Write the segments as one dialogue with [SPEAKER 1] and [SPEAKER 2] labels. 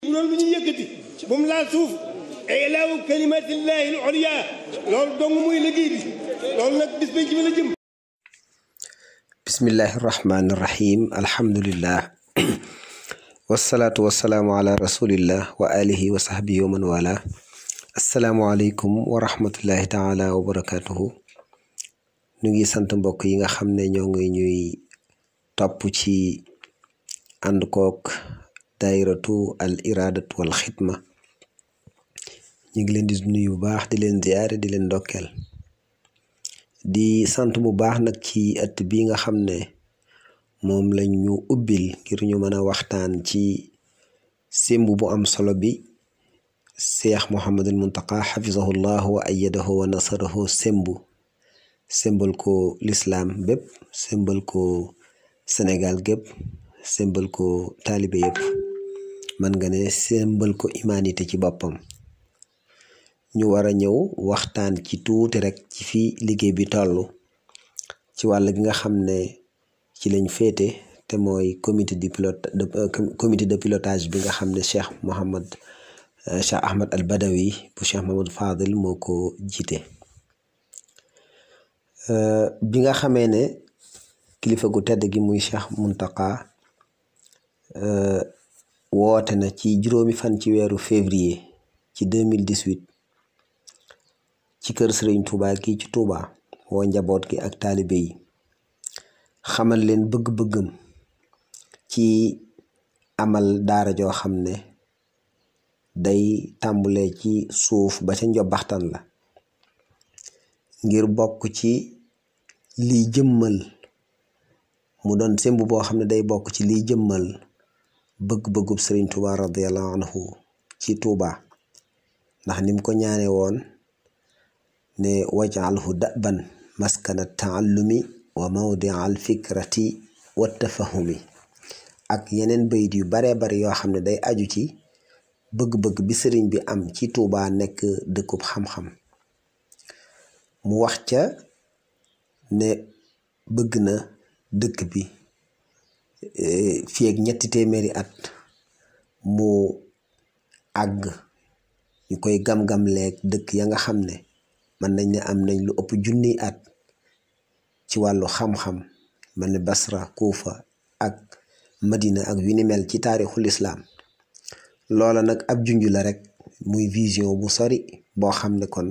[SPEAKER 1] loolu bu ñu yëkkati bu mu laal suuf ilaahu kalimatillahi al-ulya loolu dong muy liggéey bi loolu nag bis ba ci la jëm.
[SPEAKER 2] bismillahi rahmaani rahim alhamdulillah wasalaatu wasalaamu ala rasulillah wa alihi wa sahbihi wa man wala asalaamualeykum wa rahmatullahi taala wa barakatuhu. ñu ngi sant mbokk yi nga xam ne ñoo ngi ñuy topp ci ànd kook daayiratu al iradatu wal xidma. ñu ngi leen di nuyu bu baax di leen ziyaare di leen ndokkeel di sant bu baax nag ci ëtt bi nga xam ne moom lañ ñu ubbil ngir ñu mën a waxtaan ci sémb bu am solo bi Cheikh Mouhamadul Muntaqa xafizahullah wa ayyadahu wa nasarahu sémbal ko lislaam bépp, sémbal ko Sénégal gépp, sémbal ko taalibe yëpp, man nga ne sémbal ko humanité ci boppam. ñu war a ñëw waxtaan ci tuuti rek ci fii liggéey bi toll ci wàll gi nga xam ne ci lañ féete te mooy comité de pilotage bi nga xam ne Cheikh Ahmad al Badawi bu Cheikh Mamadou Fadil moo ko jiite. bi nga xamee ne kilifa gu tedd gi muy Cheikh Muntaqa woote na ci juróomi fan ci weeru février ci 2018 ci kër Sëriñ Tuuba gi ci Tuuba woo njaboot gi ak taalibe yi xamal leen bëgg-bëggam ci amal daara joo xam ne day tàmbulee ci suuf ba ca njobbaxtan la ngir bokk ci liy jëmmal mu doon sémb boo xam ne day bokk ci liy jëmmal bëgg-bëggub Sëriñ Tuuba radiyallahu anhu ci Tuuba ndax nim ko ñaane woon ne wajalhu daban maskana taallumi wa mawdia al fikrati wa tafahumi ak yeneen bayit yu baree bari yoo xam ne day aju ci bëgg-bëgg bi sëriñ bi am ci Tuuba nekk dëkkub xam-xam. mu wax ca ne bëgg na dëkk bi fii ak 3 téeméeri at mu àgg ñu koy gam-gam leeg dëkk ya nga xam ne mën nañ ne am nañ lu ëpp junniy at ci wàllu xam-xam mel ne Basra, Kuufa ak Madina ak yu ni mel ci taarixul islaam. loola nag ab junj la rek muy vision bu sori boo xam ne kon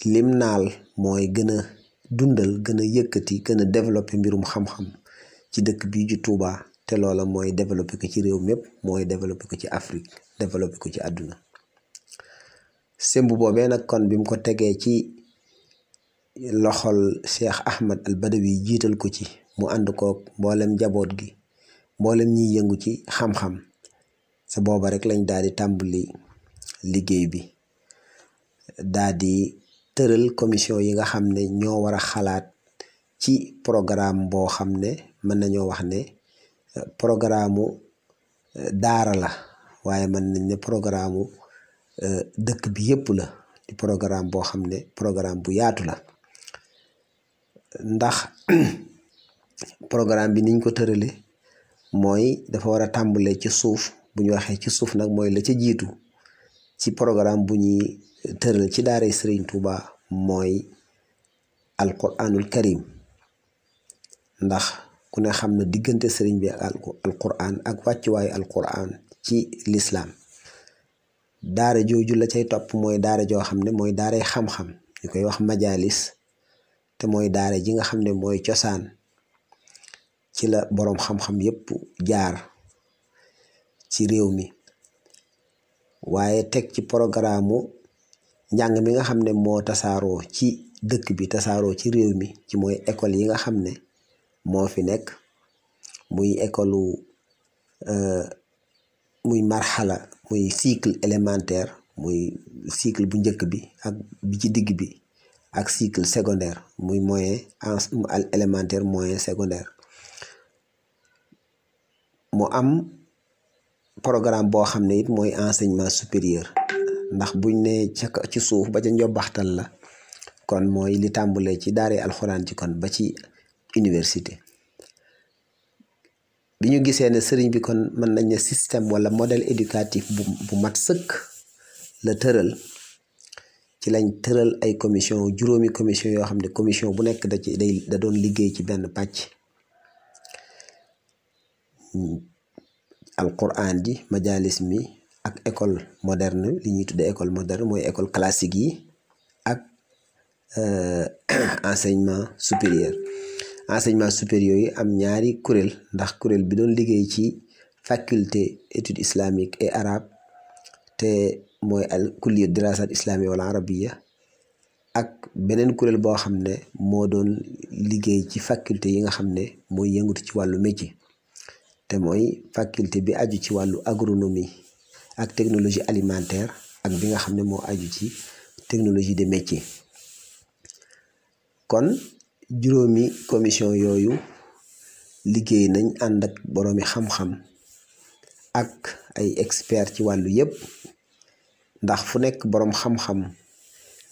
[SPEAKER 2] lim naal mooy gën a dundal gën a yëkkati gën a développé mbirum xam-xam ci dëkk bii ju Tuuba te loola mooy développé ko ci réew mépp mooy développé ko ci Afrique développé ko ci àdduna. sémb boobee nag kon bi mu ko tegee ci loxol Cheikh Ahmad al Badawi jiital ko ci mu ànd kook mboolem njaboot gi mboolem ñiy yëngu ci xam-xam sa booba rek lañ daal di tàmbali liggéey bi daal di tëral commission yi nga xam ne ñoo war a xalaat ci programme boo xam ne mën nañoo wax ne programme daara la waaye mën nañ ne programme dëkk bi yëpp la di programme boo xam ne programme bu yaatu la ndax programme bi niñ ko tërale mooy dafa war a tàmbalee ci suuf. bu ñu waxee ci suuf nag mooy la ca jiitu ci programme bu ñuy tëral ci daaray Sëriñ Tuuba mooy alquranul karim ndax ku ne xam na diggante sëriñ bi ak alquran ak wàccuwaayu alquran ci lislaam. daara jooju la cay topp mooy daara joo xam ne mooy daaray xam-xam ñu koy wax majalis te mooy daara ji nga xam ne mooy cosaan ci la boroom xam-xam yépp jaar ci réew mi. waaye teg ci programme njàng mi nga xam ne moo tasaaroo ci dëkk bi tasaaroo ci réew mi ci mooy école yi nga xam ne moo fi nekk muy école muy marxala muy cycle élémentaire muy cycle bu njëkk bi ak bi ci digg bi ak cycle secondaire muy moyen élémentaire moyen secondaire. mu am programme boo xam ne it mooy enseignement supérieur ndax buñ ne ci suuf ba ca njobbaxtal la kon mooy li tàmbulee ci daare alxuraan ci kon ba ci université. bi ñu gisee ne sëriñ bi kon mën nañ ne système wala modèle éducatif bu mat sëkk la tëral ci lañ tëral ay commission juróomi commission yoo xam ne commission bu nekk da doon liggéey ci benn pàcc alquran ji majalis mi ak école moderne li ñuy tuddee école moderne mooy école classique yi ak enseignement supérieur yi am ñaari kuréel ndax kuréel bi doon liggéey ci faculté études islamiques et arabes te mooy al kulliyat dirasat islamiyya wala arabiyya ak beneen kuréel boo xam ne moo doon liggéey ci faculté yi nga xam ne mooy yëngatu ci wàllu métier te mooy faculté bi aju ci wàllu agronomie ak technologie alimentaire ak bi nga xam ne moo aju ci technologie de métier. kon juróomi commission yooyu liggéey nañ ànd ak boroomi xam-xam ak ay expert ci wàllu yépp ndax fu nekk boroom xam-xam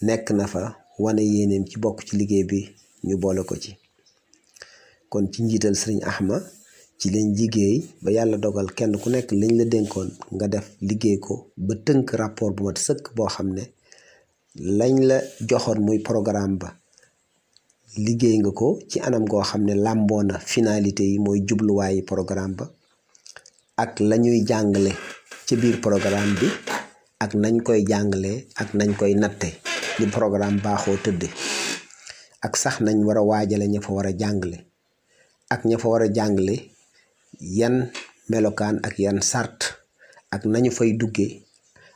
[SPEAKER 2] nekk na fa wane yéeneem ci bokk ci liggéey bi ñu boole ko ci. kon ci njiital sëriñ Ahma ci lañ liggéey ba yàlla dogal kenn ku nekk lañ la dénkoon nga def liggéey ko ba tënk rapport bu mat sëkk boo xam ne lañ la joxoon muy programme ba liggéey nga ko ci anam goo xam ne làmboo na finalité yi mooy jubluwaayi programme ba ak la ñuy jàngale ci biir programme bi ak nañ koy jàngale ak nañ koy natte li programme baaxoo tëdde ak sax nañ war a waajale ña fa war a jàngale ak ña fa war a jàngale yan melokaan ak yan sart ak nañu fay dugge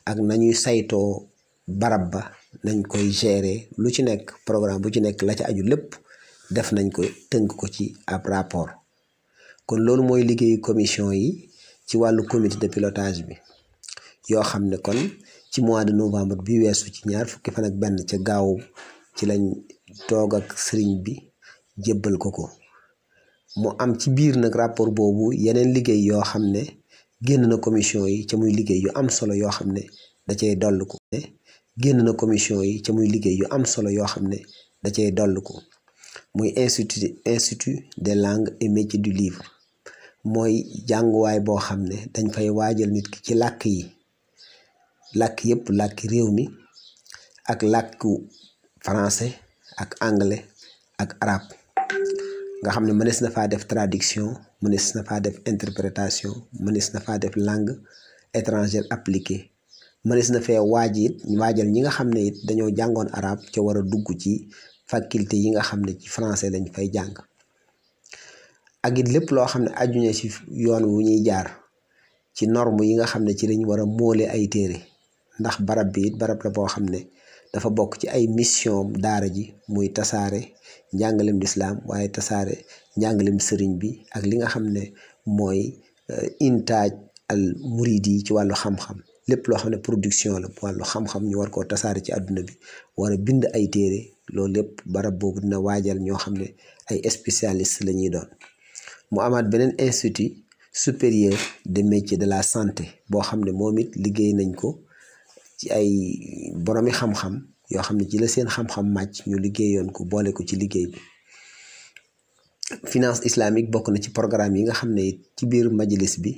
[SPEAKER 2] ak nañuy saytoo barab ba nañ koy gérer lu ci nekk programme bu ci nekk la ca aju lépp def nañ ko tënk ko ci ab rapport. kon loolu mooy liggéeyu commission yi ci wàllu comité de pilotage bi yoo xam ne kon ci mois de novembre bi weesu ci 21 ca gaaw ci lañ toog ak sëriñ bi jébbal ko mu am ci biir nag rapport boobu yeneen liggéey yoo xam ne génn na commission yi ca muy liggéey yu am solo yoo xam ne da cay dollu ko génn na commission yi ca muy liggéey yu am solo yoo xam ne da cay dollu ko muy institut des langues et métiers du livre mooy jànguwaay boo xam ne dañ fay waajal nit ki ci làkk yi làkk yépp làkki réew mi ak làkku français ak anglais ak arabe nga xam ne mënees na faa def traduction mënees na faa def interprétation mënees na faa def langue étrangère appliquée mënees na fee waajal ñi nga xam ne it dañoo jàngoon arabe ca war a dugg ci faculté yi nga xam ne ci français lañ fay jàng ak it lépp loo xam ne aju na ci yoon wu ñuy jaar ci norme yi nga xam ne ci lañ war a moole ay téere ndax barab bi it barab la boo xam ne dafa bokk ci ay mission daara ji muy tasaare njàngalem lislaam waaye tasaare njàngalem sëriñ bi ak li nga xam ne mooy intaaj al muridi yi ci wàllu xam-xam lépp loo xam ne production la wàllu xam-xam ñu war koo tasaare ci àdduna bi war a bind ay téere loolu lépp barab boobu dina waajal ñoo xam ne ay spécialiste la ñuy doon. mu amaat beneen institut supérieur de métiers de la santé boo xam ne moom it liggéey nañ ko ci ay boroomi xam-xam yoo xam ne ci la seen xam-xam màcc ñu liggéeyoon ko boole ko ci liggéey bi. finance islamique bokk na ci programme yi nga xam ne it ci biir majalis bi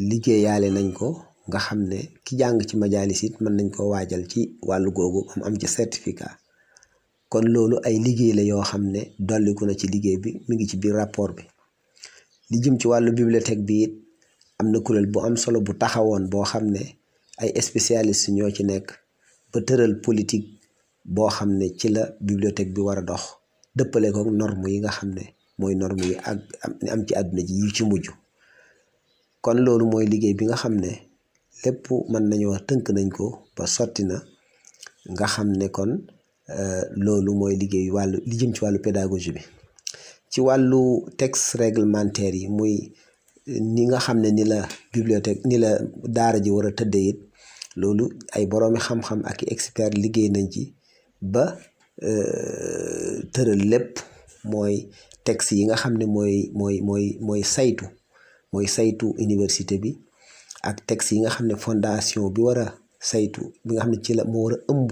[SPEAKER 2] liggéeyaale nañ ko nga xam ne ki jàng ci majalis it mën nañ koo waajal ci wàllu googu am ci certificat. kon loolu ay liggéey la yoo xam ne dolliku na ci liggéey bi mi ngi ci biir rapport bi. li jëm ci wàllu bibliothèque bi it am na kuréel bu am solo bu taxawoon boo xam ne ay spécialistes ñoo ci nekk ba tëral politique boo xam ne ci la bibliothèque bi war a dox dëppale ko norme yi nga xam ne mooy norme yi ak am ci àdduna ji yi ci mujj. kon loolu mooy liggéey bi nga xam ne lépp mën nañu wax tënk nañ ko ba sotti na nga xam ne kon loolu mooy liggéey li jëm ci wàllu pédagogie bi. ci wàllu texte réglementaire yi muy ni nga xam ne ni la bibliothèque ni la daara ji war a tëddee it loolu ay boroomi xam-xam ak i expert liggéey nañ ci ba tëral lépp mooy texte yi nga xam ne mooy saytu université bi ak texte yi nga xam ne fondation bi war a saytu bi nga xam ne ci la moo war a ëmb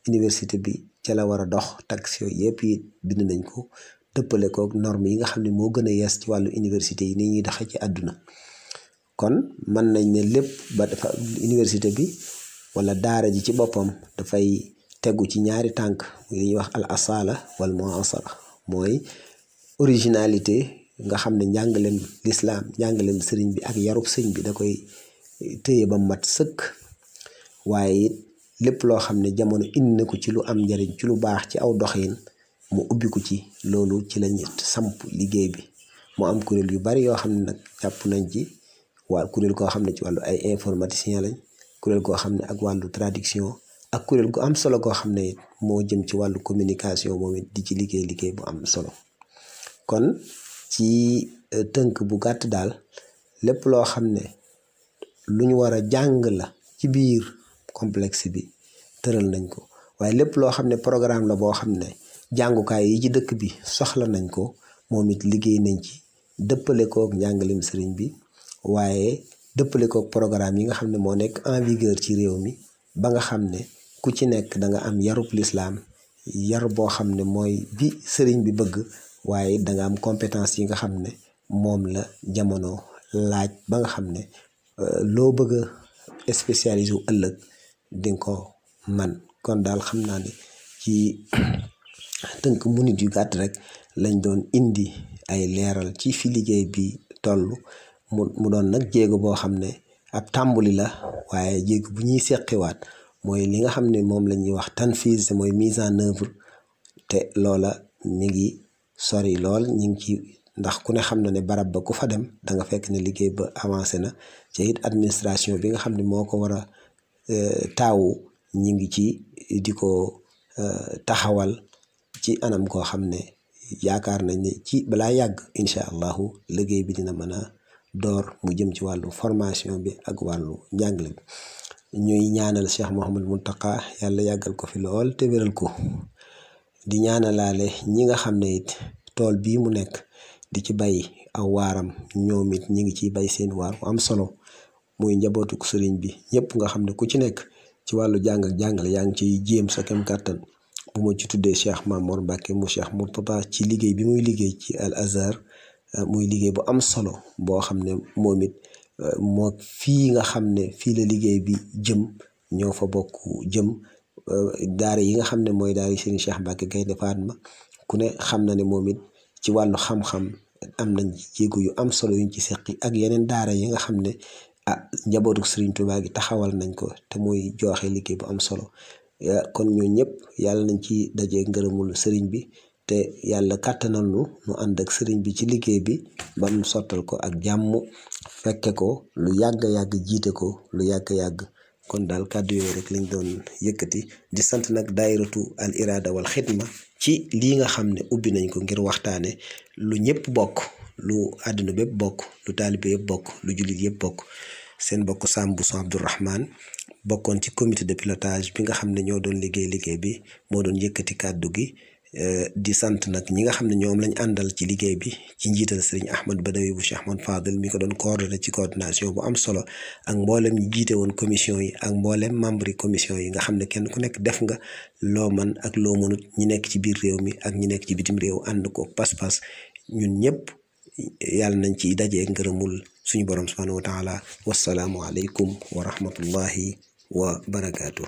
[SPEAKER 2] université bi ca la war a dox texte yooyu yëpp yi bind nañ ko dëppale kook norme yi nga xam ne moo gën a yees ci wàllu université yi ni ñuy doxee ci àdduna. kon mën nañ ne lépp ba dafa université bi wala daara ji ci boppam dafay tegu ci ñaari tànk muy li ñuy wax al asala wal muasara, mooy originalité nga xam ne njàngaleem lislaam njàngaleem sëriñ bi ak yarub sëñ bi da koy téye ba mat sëkk, waaye it lépp loo xam ne jamono indi na ko ci lu am njariñ ci lu baax ci aw doxin mu ubbiku ci loolu ci lañ samp liggéey bi. mu am kuréel yu bari yoo xam ne nag jàpp nañ ci waa kuréel koo xam ne ci wàllu ay informaticien lañ, kuréel koo xam ne ak wàllu traduction, ak kuréel gu am solo koo xam ne it moo jëm ci wàllu communication moom it di ci liggéey bu am solo. kon ci tënk bu gàtt daal lépp loo xam ne lu ñu war a jàng la ci biir complexe bi tëral nañ ko, waaye lépp loo xam ne programme la boo xam ne jàngukaay yi ci dëkk bi soxla nañ ko moom it liggéey nañ ci dëppale kook njàngalem sëriñ bi, waaye dëppale kook programme yi nga xam ne moo nekk en vigueur ci réew mi ba nga xam ne ku ci nekk da nga am yarub lislaam, yar boo xam ne mooy bi sëriñ bi bëgg, waaye da nga am compétence yi nga xam ne moom la jamono laaj ba nga xam ne loo bëgg a spécialisé wu ëllëg di nga ko man. kon daal xam naa ne ci tënk minute yu gàtt rek lañ doon indi ay leeral ci fi liggéey bi toll mu doon nag jéego boo xam ne ab tàmbali la, waaye jéego bu ñuy seqiwaat mooy li nga xam ne moom la ñuy wax tanfiz mooy mise en œuvre, te loola mi ngi sori lool ñu ngi ci ndax ku ne xam na ne barab ba ku fa dem da nga fekk ne liggéey ba avancé na ci it administration bi nga xam ne moo ko war a taawu ñi ngi ci di ko taxawal ci anam koo xam ne yaakaar nañ ne ci balaa yàgg incha allahu liggéey bi dina mën a door mu jëm ci wàllu formation bi ak wàllu njàngale bi. ñuy ñaanal Cheikh Mouhamadou Mountakha yàlla yàggal ko fi lool te wéral ko, di ñaanalaale ñi nga xam ne it tool bii mu nekk di ci bay aw waaram ñoom it ñi ngi ciy bay seen waar bu am solo, muy njabootuk sëriñ bi ñëpp nga xam ne ku ci nekk ci wàllu jàng ak jàngale yaa ngi ciy jéem sa kem kàttan. bu ma ci tuddee Cheikh Mamour Mbacke mu Cheikh Mourtada ci liggéey bi muy liggéey ci Al Azhar muy liggéey bu am solo boo xam ne moom it moo fii nga xam ne fii la liggéey bi jëm ñoo fa bokk jëm. daara yi nga xam ne mooy daara yi Serigne Cheikh Mbacke Gaynde Fatma ku ne xam na ne moom it ci wàllu xam-xam am nañ jéego yu am solo yuñ ci seqi ak yeneen daara yi nga xam ne njabootu Serigne Touba gi taxawal nañ ko te muy joxe liggéey bu am solo. kon ñoo ñëpp yàlla nañ ci dajee ngërëmul sëriñ bi te yàlla kàttanal nu ànd ak sëriñ bi ci liggéey bi ba mu sottal ko ak jàmm, fekke ko lu yàgg-yàgg, jiite ko lu yàgg-yàgg. kon daal kàddu yooyu rek lañ doon yëkkati di sant nag daayiratu al irada wal xidma ci lii nga xam ne ubbi nañ ko ngir waxtaane lu ñëpp bokk, lu àdduna bépp bokk, lu taalibe yëpp bokk, lu jullit yëpp bokk. seen bokk Sam Bousso Abdourahmane bokkoon ci comité de pilotage bi nga xam ne ñoo doon liggéey bi moo doon yëkkati kàddu gi. di sant nag ñi nga xam ne ñoom lañ àndal ci liggéey bi ci njiital sëriñ Ahmad Badawi bu Cheikh Ahmad Fadel mi ko doon coordonné ci coordination bu am solo, ak mboolem ñi jiite woon commission yi ak mboolem membre yi commission yi nga xam ne kenn ku nekk def nga loo man ak loo mënut, ñi nekk ci biir réew mi ak ñi nekk ci bitim réew ànd ko pas-pas. ñun ñëpp yàlla nañ ci dajee ngërëmul suñu borom subhanahu wa taala. wassalaamu aleykum wa rahmatullahi wa barakaatu.